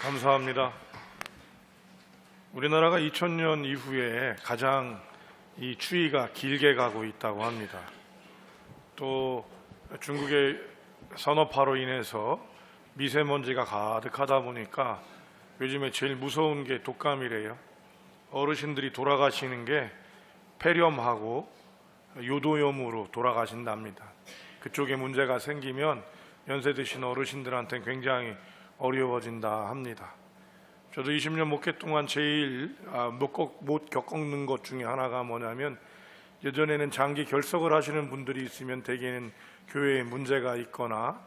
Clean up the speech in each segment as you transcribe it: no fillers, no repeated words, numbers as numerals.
감사합니다. 우리나라가 2000년 이후에 가장 이 추위가 길게 가고 있다고 합니다. 또 중국의 산업화로 인해서 미세먼지가 가득하다 보니까 요즘에 제일 무서운 게 독감이래요. 어르신들이 돌아가시는 게 폐렴하고 요도염으로 돌아가신답니다. 그쪽에 문제가 생기면 연세 드신 어르신들한테는 굉장히 어려워진다 합니다. 저도 20년 목회 동안 제일 못 겪는 것 중에 하나가 뭐냐면, 예전에는 장기 결석을 하시는 분들이 있으면 대개는 교회에 문제가 있거나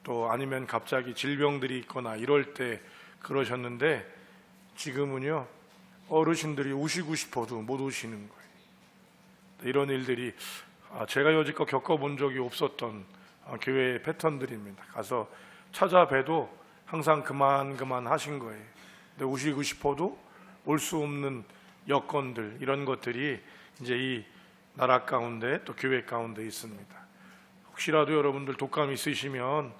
또 아니면 갑자기 질병들이 있거나 이럴 때 그러셨는데, 지금은요 어르신들이 오시고 싶어도 못 오시는 거예요. 이런 일들이 제가 여지껏 겪어본 적이 없었던 교회의 패턴들입니다. 가서 찾아뵈도 항상 그만 하신 거예요. 근데 오시고 싶어도 올 수 없는 여건들, 이런 것들이 이제 이 나라 가운데 또 교회 가운데 있습니다. 혹시라도 여러분들 독감 있으시면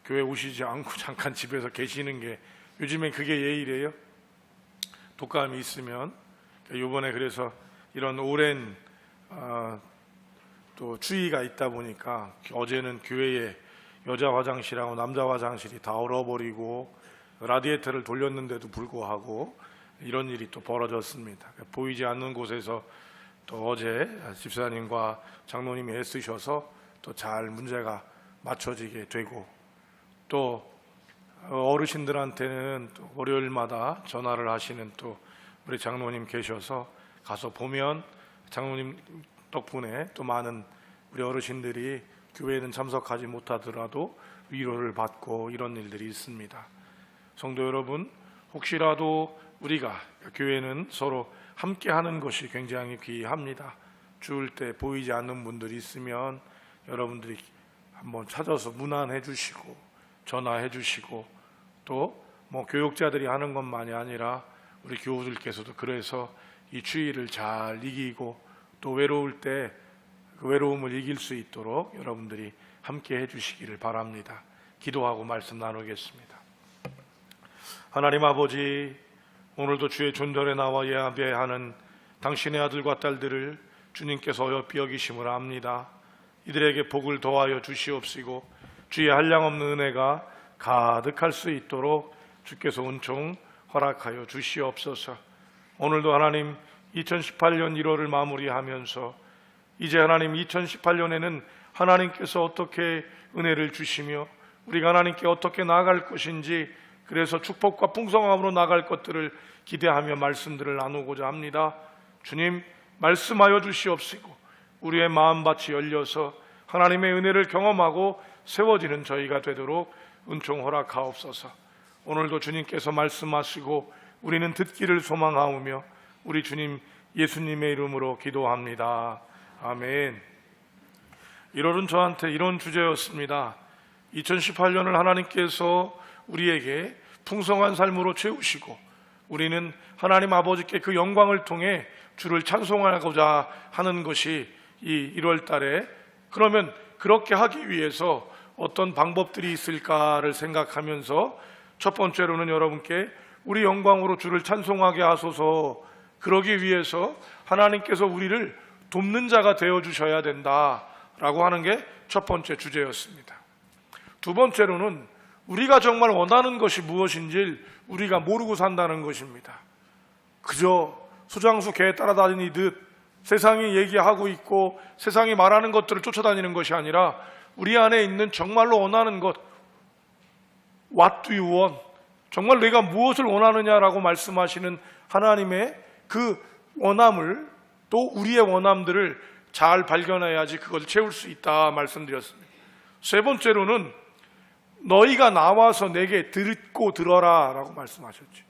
교회 오시지 않고 잠깐 집에서 계시는 게 요즘엔 그게 예의래요. 독감이 있으면. 이번에 그래서 이런 오랜 또 추위가 있다 보니까 어제는 교회에 여자 화장실하고 남자 화장실이 다 얼어버리고 라디에이터를 돌렸는데도 불구하고 이런 일이 또 벌어졌습니다. 보이지 않는 곳에서 또 어제 집사님과 장로님이 애쓰셔서 또 잘 문제가 맞춰지게 되고, 또 어르신들한테는 또 월요일마다 전화를 하시는 또 우리 장로님 계셔서 가서 보면 장로님 덕분에 또 많은 우리 어르신들이 교회에는 참석하지 못하더라도 위로를 받고 이런 일들이 있습니다. 성도 여러분, 혹시라도 우리가 교회는 서로 함께하는 것이 굉장히 귀합니다. 추울 때 보이지 않는 분들이 있으면 여러분들이 한번 찾아서 문안해 주시고 전화해 주시고, 또 교육자들이 하는 것만이 아니라 우리 교우들께서도 그래서 이 추위를 잘 이기고 또 외로울 때 그 외로움을 이길 수 있도록 여러분들이 함께 해주시기를 바랍니다. 기도하고 말씀 나누겠습니다. 하나님 아버지, 오늘도 주의 존전에 나와 예배하는 당신의 아들과 딸들을 주님께서 어여삐 여기심을 압니다. 이들에게 복을 더하여 주시옵시고 주의 한량없는 은혜가 가득할 수 있도록 주께서 은총 허락하여 주시옵소서. 오늘도 하나님 2018년 1월을 마무리하면서 이제 하나님 2018년에는 하나님께서 어떻게 은혜를 주시며 우리가 하나님께 어떻게 나아갈 것인지, 그래서 축복과 풍성함으로 나아갈 것들을 기대하며 말씀들을 나누고자 합니다. 주님, 말씀하여 주시옵시고 우리의 마음밭이 열려서 하나님의 은혜를 경험하고 세워지는 저희가 되도록 은총 허락하옵소서. 오늘도 주님께서 말씀하시고 우리는 듣기를 소망하오며 우리 주님 예수님의 이름으로 기도합니다. 아멘. 1월은 저한테 이런 주제였습니다. 2018년을 하나님께서 우리에게 풍성한 삶으로 채우시고 우리는 하나님 아버지께 그 영광을 통해 주를 찬송하고자 하는 것이 이 1월 달에, 그러면 그렇게 하기 위해서 어떤 방법들이 있을까를 생각하면서 첫 번째로는 여러분께 우리 영광으로 주를 찬송하게 하소서, 그러기 위해서 하나님께서 우리를 돕는 자가 되어주셔야 된다라고 하는 게 첫 번째 주제였습니다. 두 번째로는 우리가 정말 원하는 것이 무엇인지 우리가 모르고 산다는 것입니다. 그저 소장수 개 따라다니듯 세상이 얘기하고 있고 세상이 말하는 것들을 쫓아다니는 것이 아니라 우리 안에 있는 정말로 원하는 것, What do you want? 정말 내가 무엇을 원하느냐라고 말씀하시는 하나님의 그 원함을, 또 우리의 원함들을 잘 발견해야지 그걸 채울 수 있다 말씀드렸습니다. 세 번째로는 너희가 나와서 내게 듣고 들어라 라고 말씀하셨죠.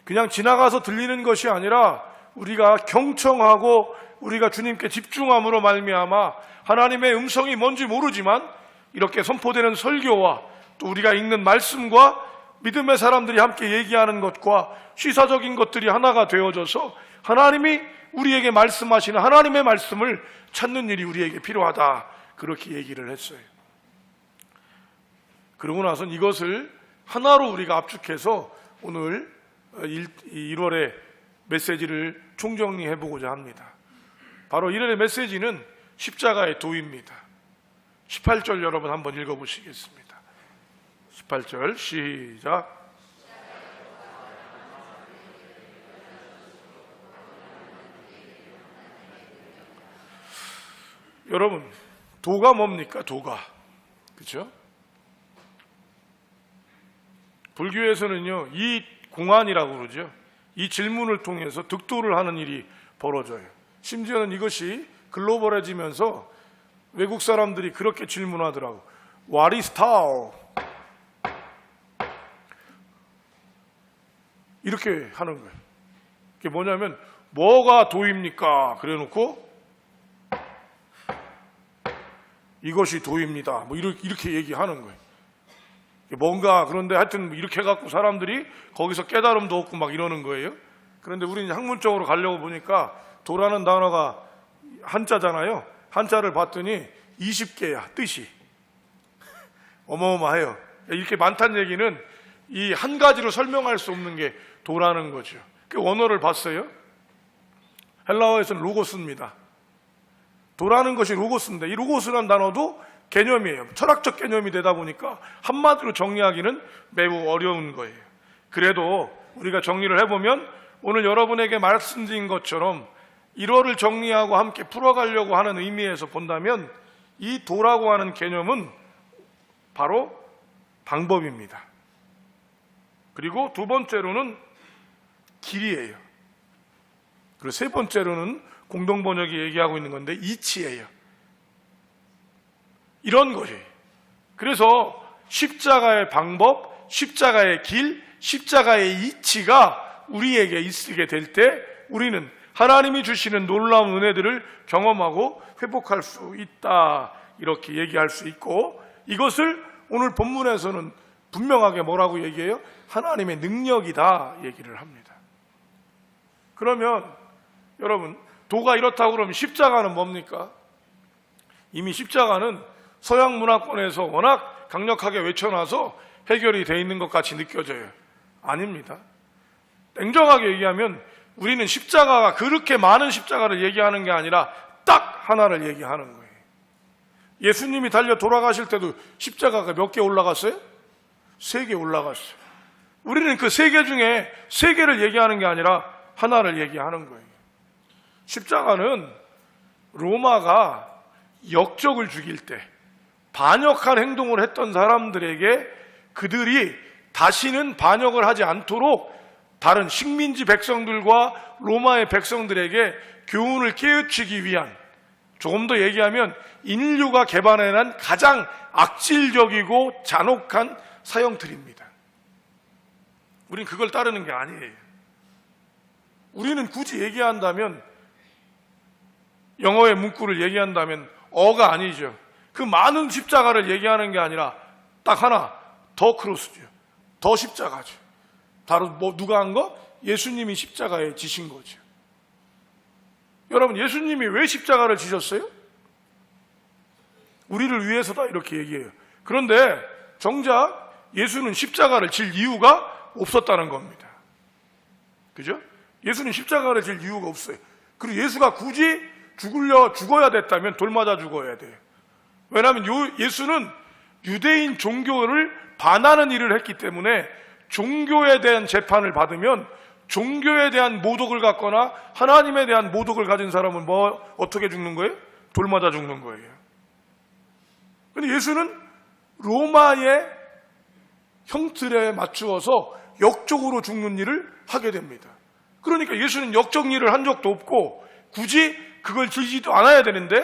그냥 지나가서 들리는 것이 아니라 우리가 경청하고 우리가 주님께 집중함으로 말미암아 하나님의 음성이 뭔지 모르지만 이렇게 선포되는 설교와 또 우리가 읽는 말씀과 믿음의 사람들이 함께 얘기하는 것과 시사적인 것들이 하나가 되어져서 하나님이 우리에게 말씀하시는 하나님의 말씀을 찾는 일이 우리에게 필요하다, 그렇게 얘기를 했어요. 그러고 나선 이것을 하나로 우리가 압축해서 오늘 1월의 메시지를 총정리해 보고자 합니다. 바로 1월의 메시지는 십자가의 도입니다. 18절 여러분 한번 읽어보시겠습니다. 18절 시작. 여러분, 도가 뭡니까? 도가. 그렇죠? 불교에서는요, 이 공안이라고 그러죠. 이 질문을 통해서 득도를 하는 일이 벌어져요. 심지어는 이것이 글로벌해지면서 외국 사람들이 그렇게 질문하더라고. What is Tao? 이렇게 하는 거예요. 그게 뭐냐면 뭐가 도입니까? 그래놓고 이것이 도입니다. 뭐 이렇게 얘기하는 거예요. 뭔가 그런데 하여튼 이렇게 해갖고 사람들이 거기서 깨달음도 없고 막 이러는 거예요. 그런데 우리는 학문적으로 가려고 보니까 도라는 단어가 한자잖아요. 한자를 봤더니 20개야 뜻이. 어마어마해요. 이렇게 많다는 얘기는 이 한 가지로 설명할 수 없는 게 도라는 거죠. 그 원어를 봤어요. 헬라어에서는 로고스입니다. 도라는 것이 로고스인데 이 로고스라는 단어도 개념이에요. 철학적 개념이 되다 보니까 한마디로 정리하기는 매우 어려운 거예요. 그래도 우리가 정리를 해보면 오늘 여러분에게 말씀드린 것처럼 1월을 정리하고 함께 풀어가려고 하는 의미에서 본다면 이 도라고 하는 개념은 바로 방법입니다. 그리고 두 번째로는 길이에요. 그리고 세 번째로는 공동번역이 얘기하고 있는 건데 이치예요. 이런 거예요. 그래서 십자가의 방법, 십자가의 길, 십자가의 이치가 우리에게 있게 될 때 우리는 하나님이 주시는 놀라운 은혜들을 경험하고 회복할 수 있다, 이렇게 얘기할 수 있고, 이것을 오늘 본문에서는 분명하게 뭐라고 얘기해요? 하나님의 능력이다 얘기를 합니다. 그러면 여러분, 도가 이렇다고 그러면 십자가는 뭡니까? 이미 십자가는 서양 문화권에서 워낙 강력하게 외쳐놔서 해결이 되어 있는 것 같이 느껴져요. 아닙니다. 냉정하게 얘기하면 우리는 십자가가 그렇게 많은 십자가를 얘기하는 게 아니라 딱 하나를 얘기하는 거예요. 예수님이 달려 돌아가실 때도 십자가가 몇 개 올라갔어요? 3개 올라갔어요. 우리는 그 3개 중에 3개를 얘기하는 게 아니라 하나를 얘기하는 거예요. 십자가는 로마가 역적을 죽일 때 반역한 행동을 했던 사람들에게 그들이 다시는 반역을 하지 않도록 다른 식민지 백성들과 로마의 백성들에게 교훈을 깨우치기 위한, 조금 더 얘기하면 인류가 개발해낸 가장 악질적이고 잔혹한 사형틀입니다. 우린 그걸 따르는 게 아니에요. 우리는 굳이 얘기한다면, 영어의 문구를 얘기한다면 어가 아니죠. 그 많은 십자가를 얘기하는 게 아니라 딱 하나, 더 크로스죠. 더 십자가죠. 바로 누가 한 거? 예수님이 십자가에 지신 거죠. 여러분, 예수님이 왜 십자가를 지셨어요? 우리를 위해서다 이렇게 얘기해요. 그런데 정작 예수는 십자가를 질 이유가 없었다는 겁니다. 그죠? 예수는 십자가를 질 이유가 없어요. 그리고 예수가 굳이 죽어야 됐다면 돌 맞아 죽어야 돼요. 왜냐하면 예수는 유대인 종교를 반하는 일을 했기 때문에 종교에 대한 재판을 받으면 종교에 대한 모독을 갖거나 하나님에 대한 모독을 가진 사람은 어떻게 죽는 거예요? 돌 맞아 죽는 거예요. 그런데 예수는 로마의 형틀에 맞추어서 역적으로 죽는 일을 하게 됩니다. 그러니까 예수는 역적 일을 한 적도 없고 굳이 그걸 지지도 않아야 되는데,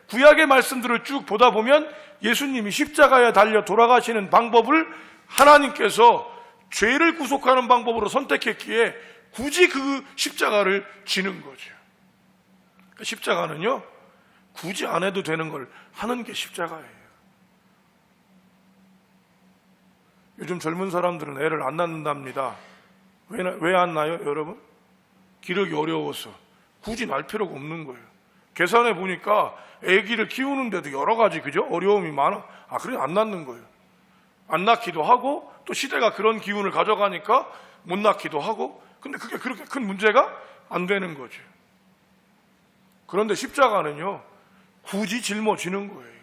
구약의 말씀들을 쭉 보다 보면 예수님이 십자가에 달려 돌아가시는 방법을 하나님께서 죄를 구속하는 방법으로 선택했기에 굳이 그 십자가를 지는 거죠. 십자가는요, 굳이 안 해도 되는 걸 하는 게 십자가예요. 요즘 젊은 사람들은 애를 안 낳는답니다. 왜 안 낳아요, 여러분? 기르기 어려워서. 굳이 낳을 필요가 없는 거예요. 계산해 보니까 아기를 키우는데도 여러 가지, 그죠? 어려움이 많아. 그래 안 낳는 거예요. 안 낳기도 하고 또 시대가 그런 기운을 가져가니까 못 낳기도 하고, 근데 그게 그렇게 큰 문제가 안 되는 거죠. 그런데 십자가는요, 굳이 짊어지는 거예요.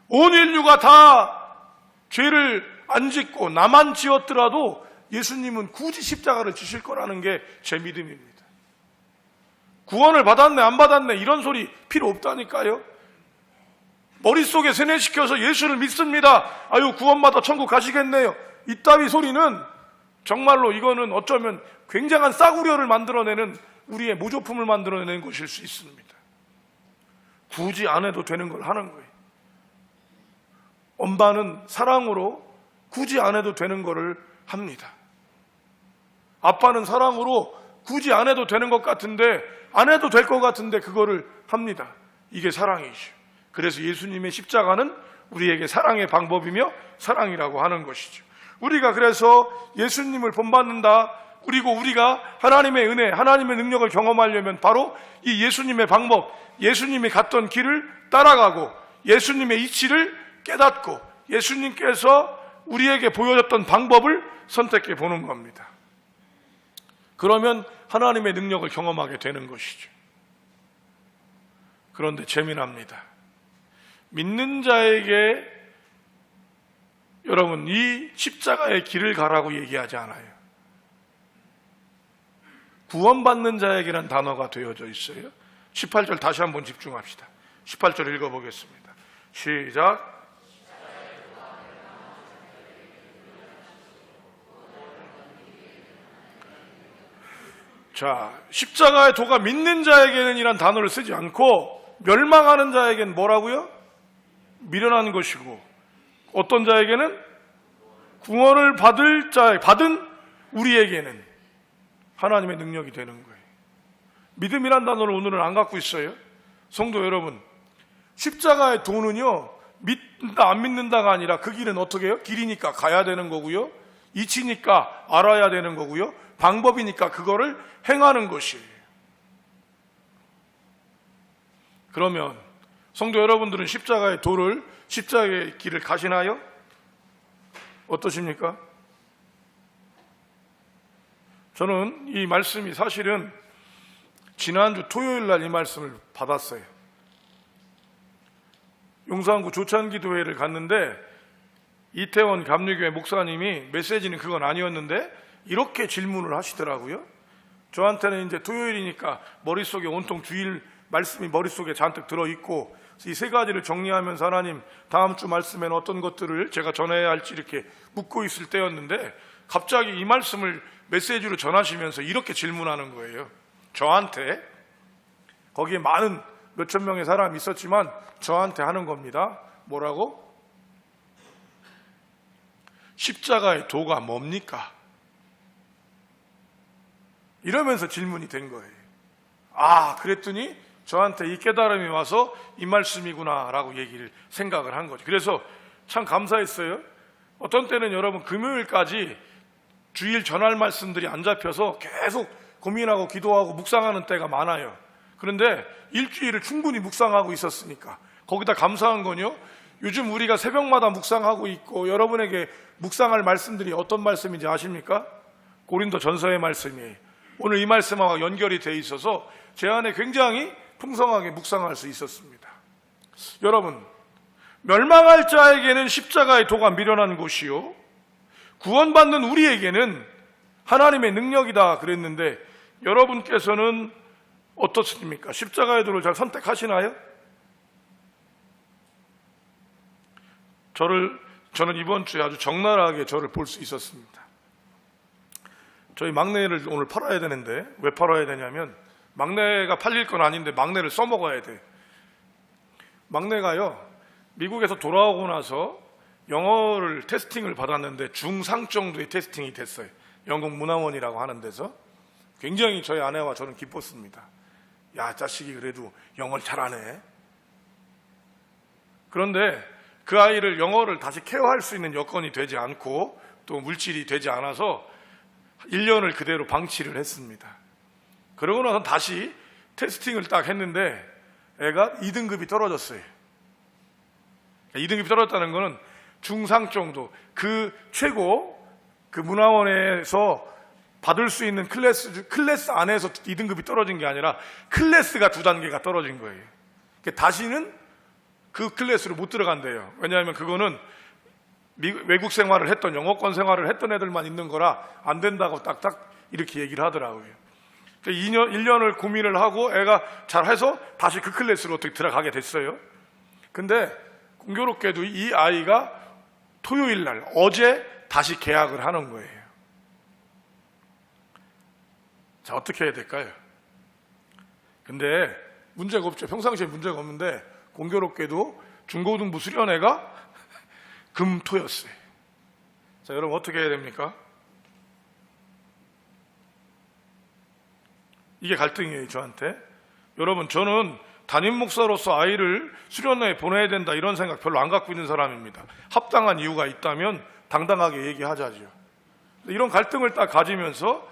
온 인류가 다 죄를 안 짓고 나만 지었더라도 예수님은 굳이 십자가를 지실 거라는 게 제 믿음입니다. 구원을 받았네 안 받았네 이런 소리 필요 없다니까요. 머릿속에 세뇌시켜서 예수를 믿습니다, 아유 구원받아 천국 가시겠네요, 이따위 소리는 정말로 이거는 어쩌면 굉장한 싸구려를 만들어내는, 우리의 모조품을 만들어내는 것일 수 있습니다. 굳이 안 해도 되는 걸 하는 거예요. 엄마는 사랑으로 굳이 안 해도 되는 거를 합니다. 아빠는 사랑으로 굳이 안 해도 되는 것 같은데, 안 해도 될 것 같은데 그거를 합니다. 이게 사랑이죠. 그래서 예수님의 십자가는 우리에게 사랑의 방법이며 사랑이라고 하는 것이죠. 우리가 그래서 예수님을 본받는다, 그리고 우리가 하나님의 은혜, 하나님의 능력을 경험하려면 바로 이 예수님의 방법, 예수님이 갔던 길을 따라가고 예수님의 이치를 깨닫고 예수님께서 우리에게 보여줬던 방법을 선택해 보는 겁니다. 그러면 하나님의 능력을 경험하게 되는 것이죠. 그런데 재미납니다. 믿는 자에게 여러분 이 십자가의 길을 가라고 얘기하지 않아요. 구원받는 자에게는 단어가 되어져 있어요. 18절 다시 한번 집중합시다. 18절 읽어보겠습니다. 시작. 자, 십자가의 도가 믿는 자에게는 이란 단어를 쓰지 않고 멸망하는 자에게는 뭐라고요? 미련한 것이고, 어떤 자에게는 구원을 받은 우리에게는 하나님의 능력이 되는 거예요. 믿음이란 단어를 오늘은 안 갖고 있어요. 성도 여러분, 십자가의 도는요, 믿는다 안 믿는다가 아니라 그 길은 어떻게 해요? 길이니까 가야 되는 거고요, 이치니까 알아야 되는 거고요, 방법이니까 그거를 행하는 것이에요. 그러면 성도 여러분들은 십자가의 도를, 십자가의 길을 가시나요? 어떠십니까? 저는 이 말씀이 사실은 지난주 토요일 날 이 말씀을 받았어요. 용산구 조찬기도회를 갔는데 이태원 감리교회 목사님이, 메시지는 그건 아니었는데 이렇게 질문을 하시더라고요. 저한테는 이제 토요일이니까 머릿속에 온통 주일 말씀이 머릿속에 잔뜩 들어있고, 이 세 가지를 정리하면서 하나님 다음 주 말씀에는 어떤 것들을 제가 전해야 할지 이렇게 묻고 있을 때였는데, 갑자기 이 말씀을 메시지로 전하시면서 이렇게 질문하는 거예요. 저한테, 거기에 많은 몇천 명의 사람이 있었지만 저한테 하는 겁니다. 뭐라고? 십자가의 도가 뭡니까? 이러면서 질문이 된 거예요. 아, 그랬더니 저한테 이 깨달음이 와서 이 말씀이구나 라고 생각을 한 거죠. 그래서 참 감사했어요. 어떤 때는 여러분 금요일까지 주일 전할 말씀들이 안 잡혀서 계속 고민하고 기도하고 묵상하는 때가 많아요. 그런데 일주일을 충분히 묵상하고 있었으니까, 거기다 감사한 건요, 요즘 우리가 새벽마다 묵상하고 있고 여러분에게 묵상할 말씀들이 어떤 말씀인지 아십니까? 고린도 전서의 말씀이에요. 오늘 이 말씀하고 연결이 돼 있어서 제 안에 굉장히 풍성하게 묵상할 수 있었습니다. 여러분, 멸망할 자에게는 십자가의 도가 미련한 것이요, 구원받는 우리에게는 하나님의 능력이다 그랬는데, 여러분께서는 어떻습니까? 십자가의 도를 잘 선택하시나요? 저는 이번 주에 아주 적나라하게 저를 볼 수 있었습니다. 저희 막내를 오늘 팔아야 되는데, 왜 팔아야 되냐면 막내가 팔릴 건 아닌데 막내를 써먹어야 돼. 막내가요, 미국에서 돌아오고 나서 영어를 테스팅을 받았는데 중상 정도의 테스팅이 됐어요. 영국 문화원이라고 하는 데서. 굉장히 저희 아내와 저는 기뻤습니다. 야, 자식이 그래도 영어를 잘하네. 그런데 그 아이를 영어를 다시 케어할 수 있는 여건이 되지 않고 또 물질이 되지 않아서 1년을 그대로 방치를 했습니다. 그러고 나서 다시 테스팅을 딱 했는데 애가 2등급이 떨어졌어요. 2등급이 떨어졌다는 거는 중상 정도, 그 최고 그 문화원에서 받을 수 있는 클래스 안에서 2등급이 떨어진 게 아니라 클래스가 2단계가 떨어진 거예요. 다시는 그 클래스로 못 들어간대요. 왜냐하면 그거는 외국 생활을 했던, 영어권 생활을 했던 애들만 있는 거라 안 된다고 딱딱 이렇게 얘기를 하더라고요. 1년을 고민을 하고 애가 잘해서 다시 그 클래스로 어떻게 들어가게 됐어요. 근데 공교롭게도 이 아이가 토요일 날, 어제 다시 계약을 하는 거예요. 자, 어떻게 해야 될까요? 근데 문제가 없죠. 평상시에 문제가 없는데 공교롭게도 중고등부 수련회가 금토였어요. 자, 여러분 어떻게 해야 됩니까? 이게 갈등이에요, 저한테. 여러분, 저는 담임 목사로서 아이를 수련회에 보내야 된다 이런 생각 별로 안 갖고 있는 사람입니다. 합당한 이유가 있다면 당당하게 얘기하자죠. 이런 갈등을 딱 가지면서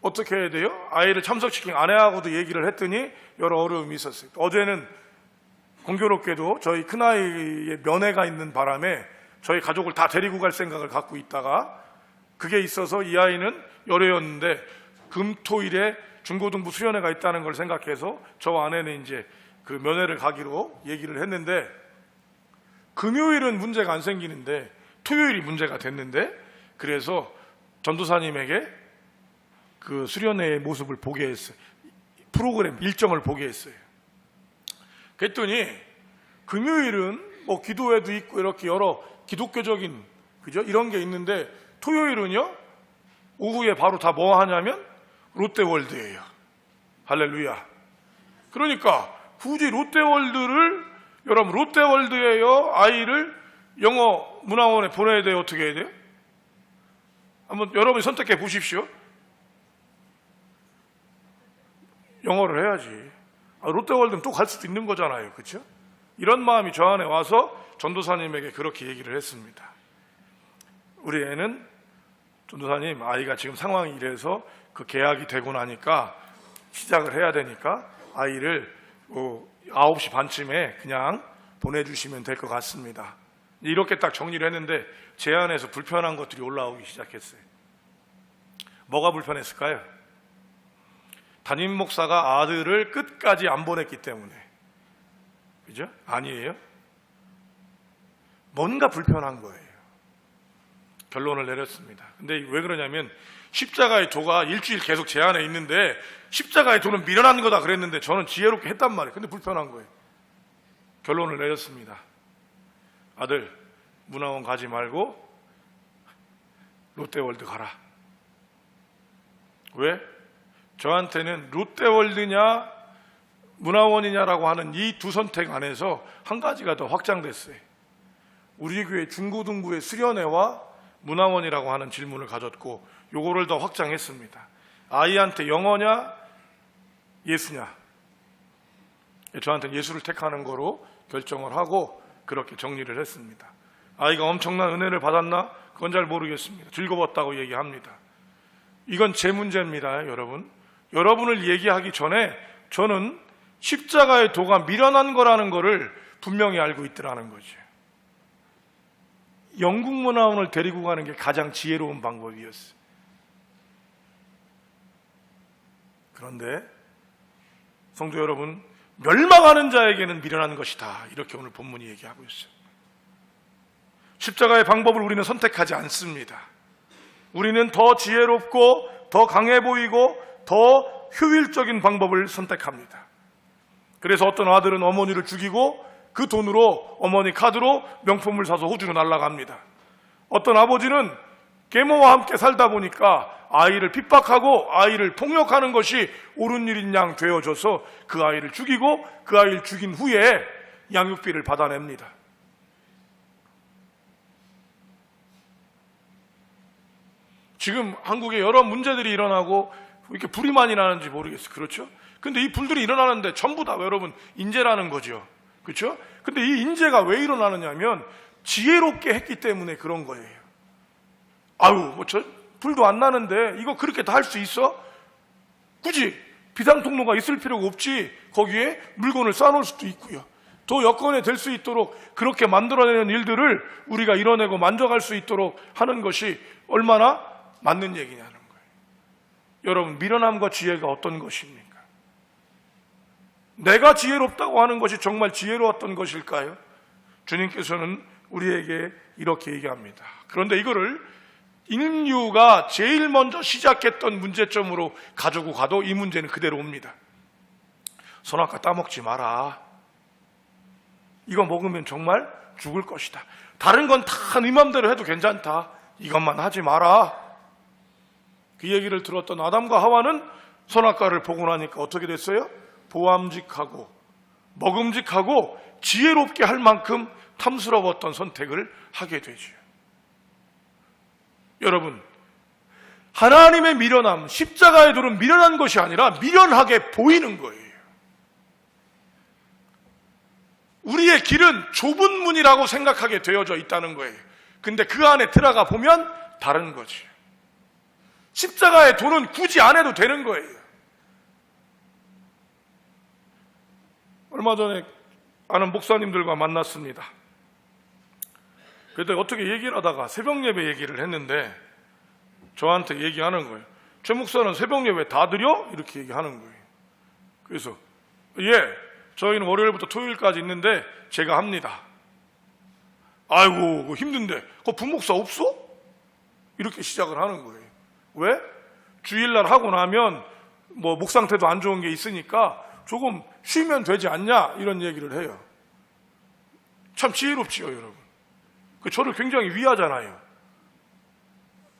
어떻게 해야 돼요? 아이를 참석시킨 아내하고도 얘기를 했더니 여러 어려움이 있었어요. 어제는 공교롭게도 저희 큰아이의 면회가 있는 바람에 저희 가족을 다 데리고 갈 생각을 갖고 있다가 그게 있어서 이 아이는 열애였는데 금토일에 중고등부 수련회가 있다는 걸 생각해서 저와 아내는 이제 그 면회를 가기로 얘기를 했는데 금요일은 문제가 안 생기는데 토요일이 문제가 됐는데 그래서 전도사님에게 그 수련회의 모습을 보게 했어요. 프로그램 일정을 보게 했어요. 그랬더니 금요일은 뭐 기도회도 있고 이렇게 여러 기독교적인 그죠? 이런 게 있는데 토요일은요 오후에 바로 다 뭐 하냐면 롯데월드예요. 할렐루야. 그러니까 굳이 롯데월드를 여러분 롯데월드에요 아이를 영어 문화원에 보내야 돼요? 어떻게 해야 돼요? 한번 여러분이 선택해 보십시오. 영어를 해야지. 롯데월드는 또 갈 수도 있는 거잖아요. 그렇죠? 이런 마음이 저 안에 와서 전도사님에게 그렇게 얘기를 했습니다. 우리 애는 전도사님 아이가 지금 상황이 이래서 그 계약이 되고 나니까 시작을 해야 되니까 아이를 9시 반쯤에 그냥 보내주시면 될 것 같습니다. 이렇게 딱 정리를 했는데 제 안에서 불편한 것들이 올라오기 시작했어요. 뭐가 불편했을까요? 담임 목사가 아들을 끝까지 안 보냈기 때문에. 그죠? 아니에요? 뭔가 불편한 거예요. 결론을 내렸습니다. 근데 왜 그러냐면 십자가의 도가 일주일 계속 제 안에 있는데 십자가의 도는 미련한 거다 그랬는데 저는 지혜롭게 했단 말이에요. 근데 불편한 거예요. 결론을 내렸습니다. 아들, 문화원 가지 말고 롯데월드 가라. 왜? 저한테는 롯데월드냐 문화원이냐라고 하는 이 두 선택 안에서 한 가지가 더 확장됐어요. 우리 교회 중고등부의 수련회와 문화원이라고 하는 질문을 가졌고 요거를 더 확장했습니다. 아이한테 영어냐 예수냐. 저한테 예수를 택하는 거로 결정을 하고 그렇게 정리를 했습니다. 아이가 엄청난 은혜를 받았나? 그건 잘 모르겠습니다. 즐거웠다고 얘기합니다. 이건 제 문제입니다. 여러분을 얘기하기 전에 저는 십자가의 도가 미련한 거라는 거를 분명히 알고 있더라는 거죠. 영국 문화원을 데리고 가는 게 가장 지혜로운 방법이었어요. 그런데 성도 여러분, 멸망하는 자에게는 미련한 것이다. 이렇게 오늘 본문이 얘기하고 있어요. 십자가의 방법을 우리는 선택하지 않습니다. 우리는 더 지혜롭고 더 강해 보이고 더 효율적인 방법을 선택합니다. 그래서 어떤 아들은 어머니를 죽이고 그 돈으로 어머니 카드로 명품을 사서 호주로 날아갑니다. 어떤 아버지는 계모와 함께 살다 보니까 아이를 핍박하고 아이를 폭력하는 것이 옳은 일인 양 되어져서 그 아이를 죽이고 그 아이를 죽인 후에 양육비를 받아냅니다. 지금 한국에 여러 문제들이 일어나고 이렇게 불이 많이 나는지 모르겠어요. 그렇죠? 근데 이 불들이 일어나는데 전부 다 여러분 인재라는 거죠. 그렇죠? 근데 이 인재가 왜 일어나느냐면 지혜롭게 했기 때문에 그런 거예요. 아유, 저 불도 안 나는데 이거 그렇게 다 할 수 있어? 굳이 비상통로가 있을 필요가 없지. 거기에 물건을 쌓아놓을 수도 있고요. 더 여건이 될 수 있도록 그렇게 만들어내는 일들을 우리가 이뤄내고 만족할 수 있도록 하는 것이 얼마나 맞는 얘기냐는 거예요. 여러분, 미련함과 지혜가 어떤 것입니까? 내가 지혜롭다고 하는 것이 정말 지혜로웠던 것일까요? 주님께서는 우리에게 이렇게 얘기합니다. 그런데 이거를 인류가 제일 먼저 시작했던 문제점으로 가지고 가도 이 문제는 그대로 옵니다. 선악과 따먹지 마라. 이거 먹으면 정말 죽을 것이다. 다른 건 다 네 맘대로 해도 괜찮다. 이것만 하지 마라. 그 얘기를 들었던 아담과 하와는 선악과를 보고 나니까 어떻게 됐어요? 보암직하고 먹음직하고 지혜롭게 할 만큼 탐스러웠던 선택을 하게 되죠. 여러분, 하나님의 미련함, 십자가의 돌은 미련한 것이 아니라 미련하게 보이는 거예요. 우리의 길은 좁은 문이라고 생각하게 되어져 있다는 거예요. 근데 그 안에 들어가 보면 다른 거지. 십자가의 돌은 굳이 안 해도 되는 거예요. 얼마 전에 아는 목사님들과 만났습니다. 그때 어떻게 얘기를 하다가 새벽 예배 얘기를 했는데 저한테 얘기하는 거예요. 최 목사는 새벽 예배 다 드려? 이렇게 얘기하는 거예요. 그래서 저희는 월요일부터 토요일까지 있는데 제가 합니다. 아이고, 그거 힘든데 그거 부목사 없어? 이렇게 시작을 하는 거예요. 왜? 주일날 하고 나면 뭐 목 상태도 안 좋은 게 있으니까 조금 쉬면 되지 않냐, 이런 얘기를 해요. 참 지혜롭지요, 여러분. 저를 굉장히 위하잖아요.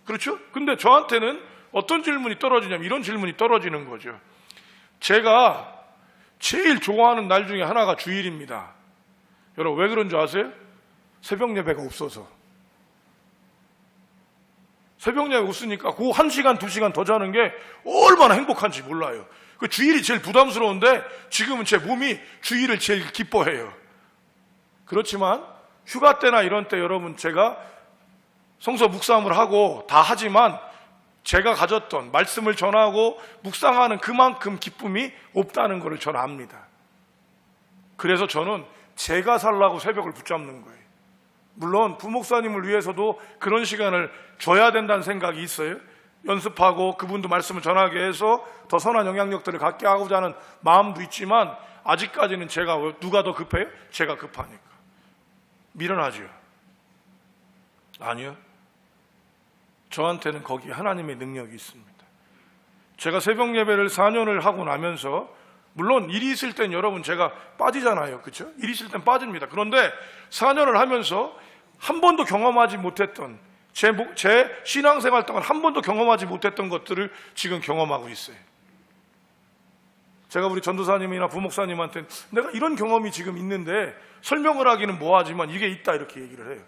그렇죠? 근데 저한테는 어떤 질문이 떨어지냐면 이런 질문이 떨어지는 거죠. 제가 제일 좋아하는 날 중에 하나가 주일입니다. 여러분, 왜 그런 줄 아세요? 새벽 예배가 없어서. 새벽 예배 없으니까 그 1시간, 2시간 더 자는 게 얼마나 행복한지 몰라요. 그 주일이 제일 부담스러운데 지금은 제 몸이 주일을 제일 기뻐해요. 그렇지만 휴가 때나 이런 때 여러분, 제가 성서 묵상을 하고 다 하지만 제가 가졌던 말씀을 전하고 묵상하는 그만큼 기쁨이 없다는 것을 저는 압니다. 그래서 저는 제가 살라고 새벽을 붙잡는 거예요. 물론 부목사님을 위해서도 그런 시간을 줘야 된다는 생각이 있어요. 연습하고 그분도 말씀을 전하게 해서 더 선한 영향력들을 갖게 하고자 하는 마음도 있지만 아직까지는 제가, 누가 더 급해요? 제가 급하니까. 미련하죠? 아니요. 저한테는 거기에 하나님의 능력이 있습니다. 제가 새벽 예배를 4년을 하고 나면서, 물론 일이 있을 땐 여러분 제가 빠지잖아요. 그렇죠? 일이 있을 땐 빠집니다. 그런데 4년을 하면서 한 번도 경험하지 못했던, 제 신앙생활 동안 한 번도 경험하지 못했던 것들을 지금 경험하고 있어요. 제가 우리 전도사님이나 부목사님한테 내가 이런 경험이 지금 있는데 설명을 하기는 뭐하지만 이게 있다, 이렇게 얘기를 해요.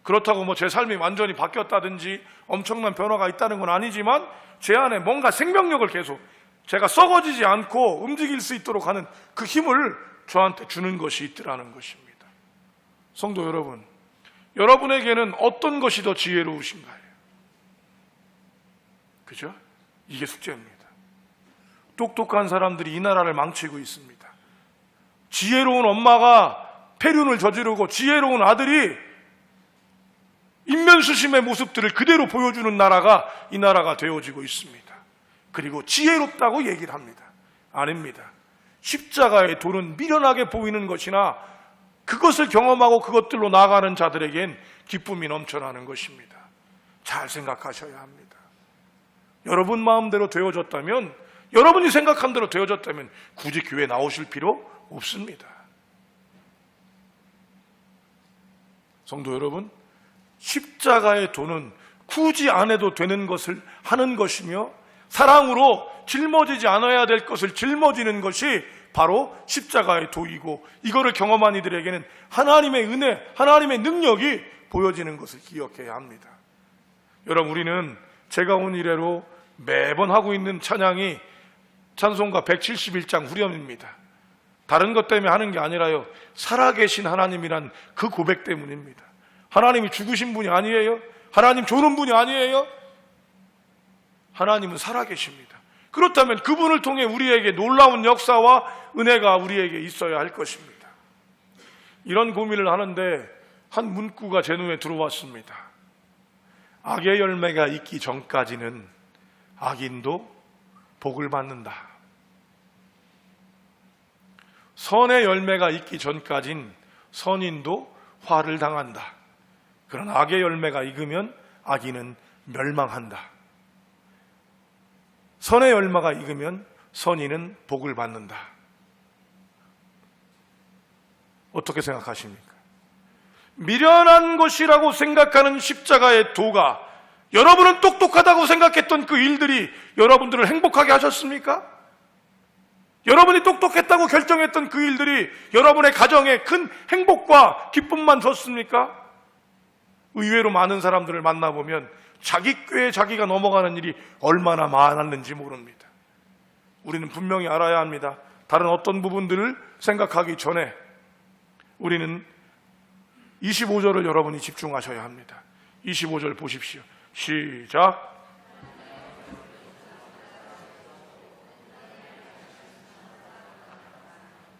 그렇다고 뭐 제 삶이 완전히 바뀌었다든지 엄청난 변화가 있다는 건 아니지만 제 안에 뭔가 생명력을 계속 제가 썩어지지 않고 움직일 수 있도록 하는 그 힘을 저한테 주는 것이 있더라는 것입니다. 성도 여러분, 여러분에게는 어떤 것이 더 지혜로우신가요? 그죠? 이게 숙제입니다. 똑똑한 사람들이 이 나라를 망치고 있습니다. 지혜로운 엄마가 폐륜을 저지르고 지혜로운 아들이 인면수심의 모습들을 그대로 보여주는 나라가 이 나라가 되어지고 있습니다. 그리고 지혜롭다고 얘기를 합니다. 아닙니다. 십자가의 돌은 미련하게 보이는 것이나 그것을 경험하고 그것들로 나아가는 자들에겐 기쁨이 넘쳐나는 것입니다. 잘 생각하셔야 합니다. 여러분 마음대로 되어졌다면, 여러분이 생각한 대로 되어졌다면 굳이 교회 나오실 필요 없습니다. 성도 여러분, 십자가의 도는 굳이 안 해도 되는 것을 하는 것이며 사랑으로 짊어지지 않아야 될 것을 짊어지는 것이 바로 십자가의 도이고, 이거를 경험한 이들에게는 하나님의 은혜, 하나님의 능력이 보여지는 것을 기억해야 합니다. 여러분, 우리는 제가 온 이래로 매번 하고 있는 찬양이 찬송가 171장 후렴입니다. 다른 것 때문에 하는 게 아니라요, 살아계신 하나님이란 그 고백 때문입니다. 하나님이 죽으신 분이 아니에요. 하나님 조는 분이 아니에요. 하나님은 살아계십니다. 그렇다면 그분을 통해 우리에게 놀라운 역사와 은혜가 우리에게 있어야 할 것입니다. 이런 고민을 하는데 한 문구가 제 눈에 들어왔습니다. 악의 열매가 있기 전까지는 악인도 복을 받는다. 선의 열매가 있기 전까진 선인도 화를 당한다. 그러나 악의 열매가 익으면 악인은 멸망한다. 선의 열매가 익으면 선인은 복을 받는다. 어떻게 생각하십니까? 미련한 것이라고 생각하는 십자가의 도가 여러분은 똑똑하다고 생각했던 그 일들이 여러분들을 행복하게 하셨습니까? 여러분이 똑똑했다고 결정했던 그 일들이 여러분의 가정에 큰 행복과 기쁨만 줬습니까? 의외로 많은 사람들을 만나보면 자기 꾀에 자기가 넘어가는 일이 얼마나 많았는지 모릅니다. 우리는 분명히 알아야 합니다. 다른 어떤 부분들을 생각하기 전에 우리는 25절을 여러분이 집중하셔야 합니다. 25절 보십시오. 시작.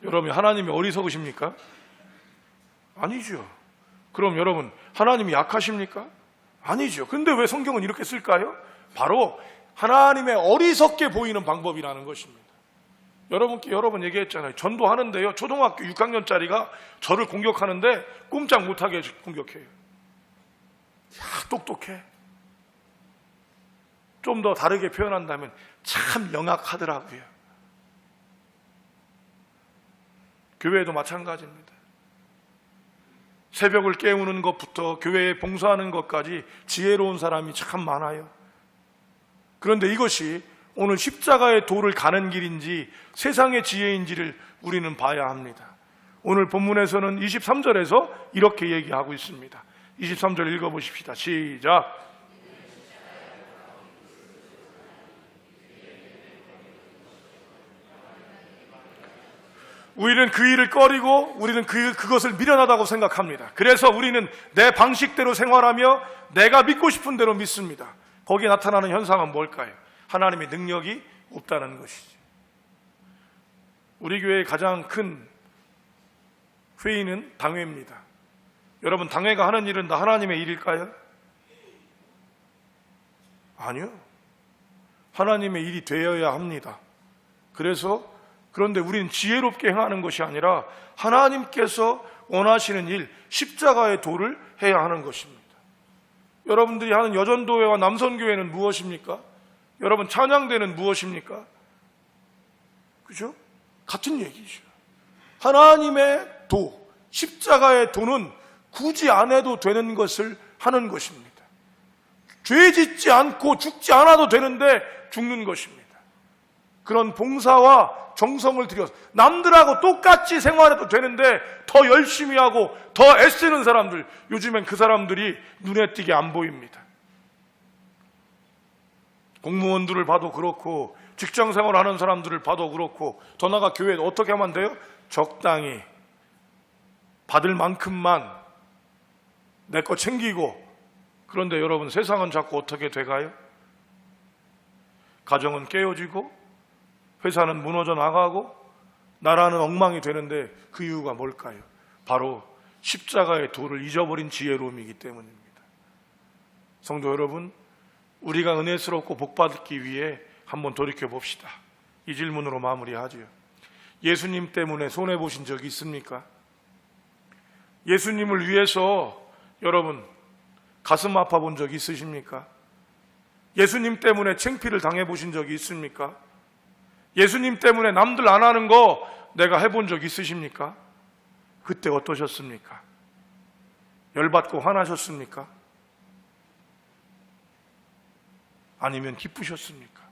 여러분, 하나님이 어리석으십니까? 아니죠. 그럼 여러분, 하나님이 약하십니까? 아니죠. 근데 왜 성경은 이렇게 쓸까요? 바로 하나님의 어리석게 보이는 방법이라는 것입니다. 여러분께 여러 번 얘기했잖아요. 전도하는데요, 초등학교 6학년짜리가 저를 공격하는데 꼼짝 못하게 공격해요. 야, 똑똑해. 좀 더 다르게 표현한다면 참 영악하더라고요. 교회도 마찬가지입니다. 새벽을 깨우는 것부터 교회에 봉사하는 것까지 지혜로운 사람이 참 많아요. 그런데 이것이 오늘 십자가의 도를 가는 길인지 세상의 지혜인지를 우리는 봐야 합니다. 오늘 본문에서는 23절에서 이렇게 얘기하고 있습니다. 23절 읽어보십시다. 시작. 우리는 그 일을 꺼리고 우리는 그것을 미련하다고 생각합니다. 그래서 우리는 내 방식대로 생활하며 내가 믿고 싶은 대로 믿습니다. 거기에 나타나는 현상은 뭘까요? 하나님의 능력이 없다는 것이죠. 우리 교회의 가장 큰 회의는 당회입니다. 여러분, 당회가 하는 일은 다 하나님의 일일까요? 아니요. 하나님의 일이 되어야 합니다. 그런데 우리는 지혜롭게 행하는 것이 아니라 하나님께서 원하시는 일, 십자가의 도를 해야 하는 것입니다. 여러분들이 하는 여전도회와 남선교회는 무엇입니까? 여러분, 찬양대는 무엇입니까? 그죠? 같은 얘기죠. 하나님의 도, 십자가의 도는 굳이 안 해도 되는 것을 하는 것입니다. 죄 짓지 않고 죽지 않아도 되는데 죽는 것입니다. 그런 봉사와 정성을 들여서 남들하고 똑같이 생활해도 되는데 더 열심히 하고 더 애쓰는 사람들, 요즘엔 그 사람들이 눈에 띄게 안 보입니다. 공무원들을 봐도 그렇고 직장생활 하는 사람들을 봐도 그렇고, 더 나아가 교회에 어떻게 하면 돼요? 적당히 받을 만큼만 내 거 챙기고. 그런데 여러분, 세상은 자꾸 어떻게 돼가요? 가정은 깨어지고 회사는 무너져 나가고 나라는 엉망이 되는데 그 이유가 뭘까요? 바로 십자가의 도를 잊어버린 지혜로움이기 때문입니다. 성도 여러분, 우리가 은혜스럽고 복받기 위해 한번 돌이켜 봅시다. 이 질문으로 마무리하죠. 예수님 때문에 손해보신 적이 있습니까? 예수님을 위해서 여러분 가슴 아파 본 적이 있으십니까? 예수님 때문에 창피를 당해보신 적이 있습니까? 예수님 때문에 남들 안 하는 거 내가 해본 적 있으십니까? 그때 어떠셨습니까? 열받고 화나셨습니까? 아니면 기쁘셨습니까?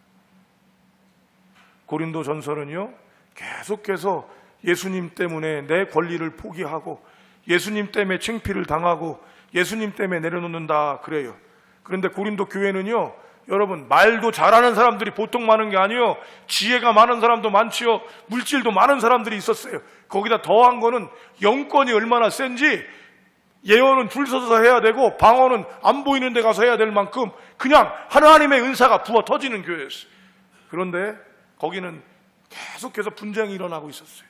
고린도전서는요, 계속해서 예수님 때문에 내 권리를 포기하고 예수님 때문에 창피를 당하고 예수님 때문에 내려놓는다 그래요. 그런데 고린도 교회는요, 여러분, 말도 잘하는 사람들이 보통 많은 게 아니에요. 지혜가 많은 사람도 많지요. 물질도 많은 사람들이 있었어요. 거기다 더한 거는 영권이 얼마나 센지, 예언은 줄 서서 해야 되고 방언은 안 보이는 데 가서 해야 될 만큼 그냥 하나님의 은사가 부어 터지는 교회였어요. 그런데 거기는 계속해서 분쟁이 일어나고 있었어요.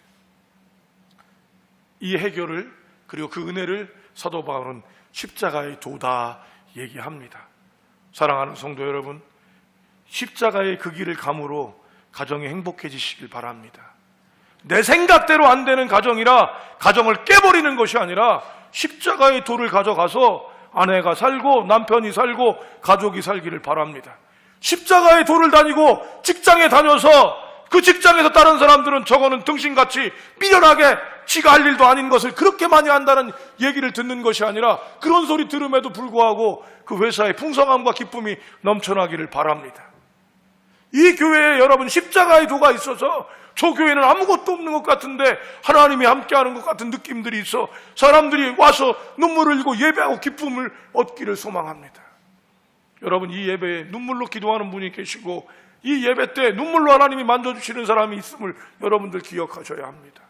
이 해결을, 그리고 그 은혜를 사도 바울은 십자가의 도다 얘기합니다. 사랑하는 성도 여러분, 십자가의 그 길을 감으로 가정이 행복해지시길 바랍니다. 내 생각대로 안 되는 가정이라 가정을 깨버리는 것이 아니라 십자가의 도를 가져가서 아내가 살고 남편이 살고 가족이 살기를 바랍니다. 십자가의 도를 다니고 직장에 다녀서 그 직장에서 다른 사람들은 저거는 등신같이 미련하게 지가 할 일도 아닌 것을 그렇게 많이 한다는 얘기를 듣는 것이 아니라 그런 소리 들음에도 불구하고 그 회사에 풍성함과 기쁨이 넘쳐나기를 바랍니다. 이 교회에 여러분 십자가의 도가 있어서 저 교회는 아무것도 없는 것 같은데 하나님이 함께하는 것 같은 느낌들이 있어 사람들이 와서 눈물을 흘리고 예배하고 기쁨을 얻기를 소망합니다. 여러분, 이 예배에 눈물로 기도하는 분이 계시고 이 예배 때 눈물로 하나님이 만져주시는 사람이 있음을 여러분들 기억하셔야 합니다.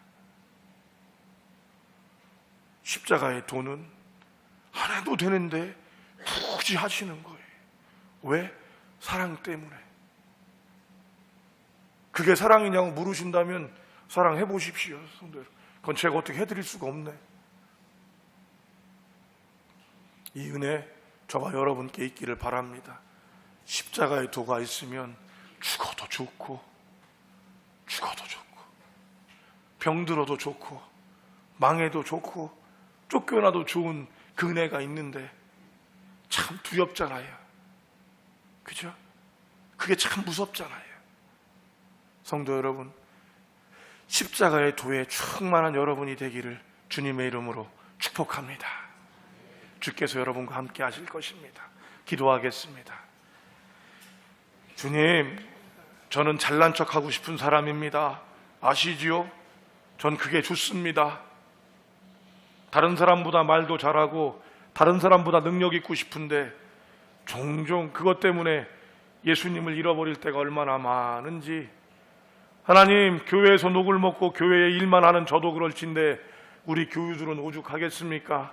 십자가의 도는 안 해도 되는데 굳이 하시는 거예요. 왜? 사랑 때문에. 그게 사랑이냐고 물으신다면 사랑해 보십시오. 그건 제가 어떻게 해드릴 수가 없네. 이 은혜 저와 여러분께 있기를 바랍니다. 십자가의 도가 있으면 죽어도 좋고 병들어도 좋고 망해도 좋고 쫓겨나도 좋은 그 은혜가 있는데 참 두렵잖아요. 그죠? 그게 참 무섭잖아요. 성도 여러분, 십자가의 도에 충만한 여러분이 되기를 주님의 이름으로 축복합니다. 주께서 여러분과 함께 하실 것입니다. 기도하겠습니다. 주님, 저는 잘난 척하고 싶은 사람입니다. 아시지요? 전 그게 좋습니다. 다른 사람보다 말도 잘하고 다른 사람보다 능력 있고 싶은데 종종 그것 때문에 예수님을 잃어버릴 때가 얼마나 많은지. 하나님, 교회에서 녹을 먹고 교회에 일만 하는 저도 그럴진데 우리 교우들은 오죽하겠습니까?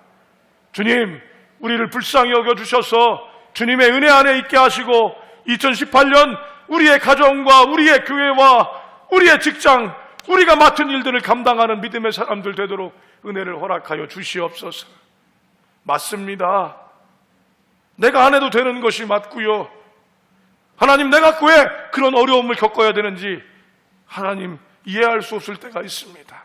주님, 우리를 불쌍히 여겨주셔서 주님의 은혜 안에 있게 하시고 2018년 우리의 가정과 우리의 교회와 우리의 직장, 우리가 맡은 일들을 감당하는 믿음의 사람들 되도록 은혜를 허락하여 주시옵소서. 맞습니다. 내가 안 해도 되는 것이 맞고요. 하나님, 내가 왜 그런 어려움을 겪어야 되는지 하나님 이해할 수 없을 때가 있습니다.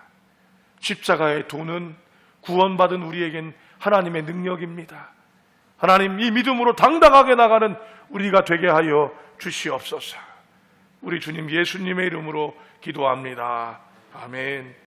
십자가의 도는 구원받은 우리에겐 하나님의 능력입니다. 하나님, 이 믿음으로 당당하게 나가는 우리가 되게 하여 주시옵소서. 우리 주님 예수님의 이름으로 기도합니다. 아멘.